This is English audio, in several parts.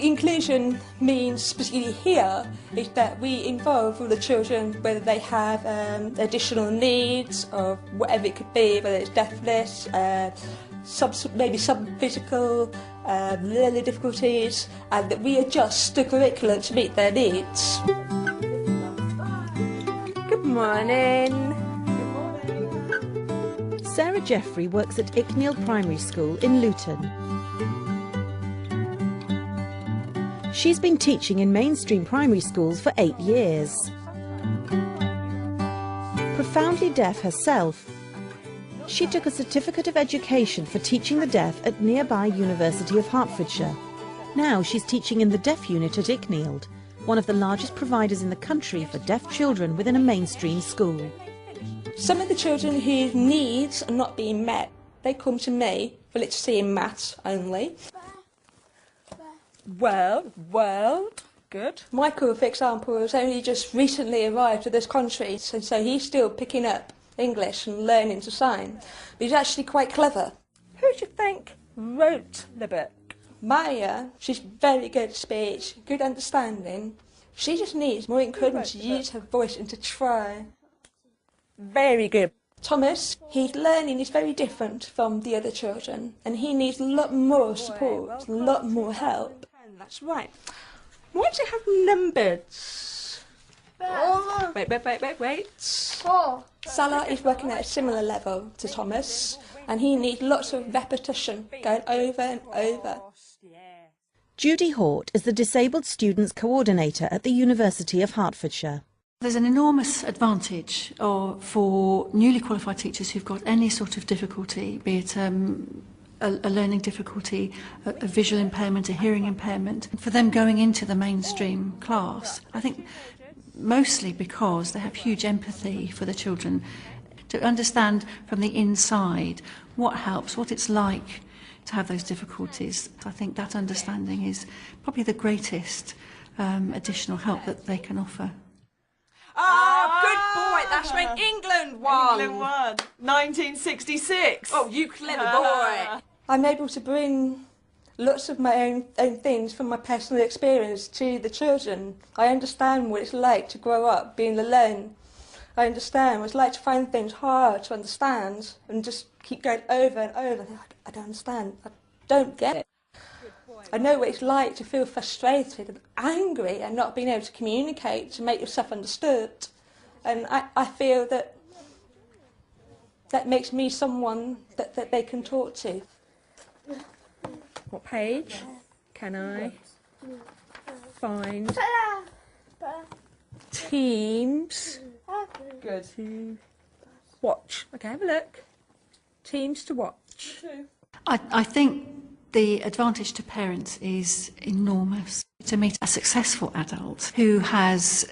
Inclusion means, specifically here, is that we involve all the children, whether they have additional needs or whatever it could be, whether it's deafness, maybe some physical learning difficulties, and that we adjust the curriculum to meet their needs. Good morning. Sarah Jeffrey works at Icknield Primary School in Luton. She's been teaching in mainstream primary schools for 8 years. Profoundly deaf herself, she took a certificate of education for teaching the deaf at nearby University of Hertfordshire. Now she's teaching in the deaf unit at Icknield, one of the largest providers in the country for deaf children within a mainstream school. Some of the children whose needs are not being met, they come to me for literacy and maths only. World, good. Michael, for example, has only just recently arrived to this country, and so he's still picking up English and learning to sign. But he's actually quite clever. Who do you think wrote the book? Maya. She's very good at speech, good understanding. She just needs more encouragement to use her voice and to try. Very good. Thomas, his learning is very different from the other children, and he needs a lot more support, a lot more help. That's right. Why do you have numbers? Wait. 4. Salah is working at a similar level to Thomas, and he needs lots of repetition, going over and over. Judy Hort is the Disabled Students Coordinator at the University of Hertfordshire. There's an enormous advantage for newly qualified teachers who've got any sort of difficulty, be it a learning difficulty, a visual impairment, a hearing impairment, for them going into the mainstream class. I think mostly because they have huge empathy for the children, to understand from the inside what helps, what it's like to have those difficulties. I think that understanding is probably the greatest additional help that they can offer. Oh, good boy. That's when England won. England won. 1966. Oh, you clever boy. I'm able to bring lots of my own things from my personal experience to the children. I understand what it's like to grow up being alone. I understand what it's like to find things hard to understand and just keep going over and over. I don't understand. I don't get it. I know what it's like to feel frustrated and angry and not being able to communicate, to make yourself understood. And I feel that makes me someone that they can talk to. What page can I find teams Good. to watch? Okay, have a look. Teams to watch. I think the advantage to parents is enormous. To meet a successful adult who has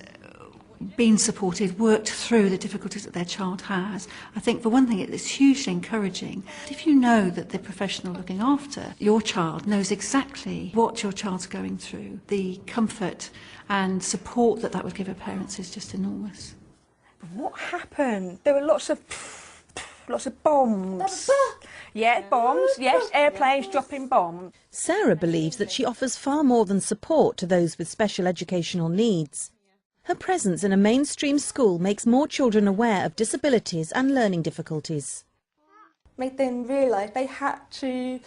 been supported, worked through the difficulties that their child has, I think for one thing it's hugely encouraging. If you know that the professional looking after your child knows exactly what your child's going through, the comfort and support that would give a parent is just enormous. What happened? There were lots of bombs. Yeah, bombs. Yes, airplanes dropping bombs. Sarah believes that she offers far more than support to those with special educational needs. Her presence in a mainstream school makes more children aware of disabilities and learning difficulties. Made them realise they had to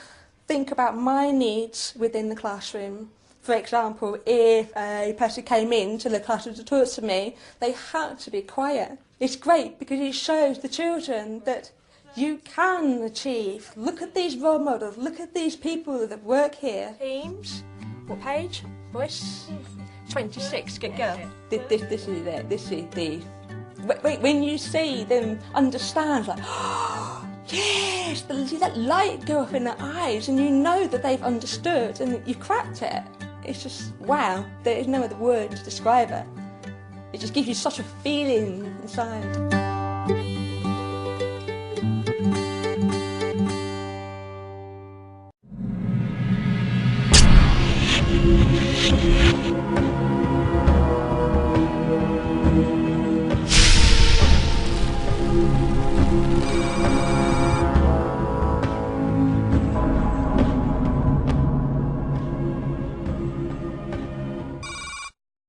think about my needs within the classroom. For example, if a person came into the classroom to talk to me, they had to be quiet. It's great because it shows the children that you can achieve. Look at these role models, look at these people that work here. Teams, what page? Voice? 26, good girl. This is it, this is the... When you see them understand, like, oh, yes, see that light go up in their eyes and you know that they've understood and you've cracked it. It's just, wow, there is no other word to describe it. It just gives you such a feeling inside.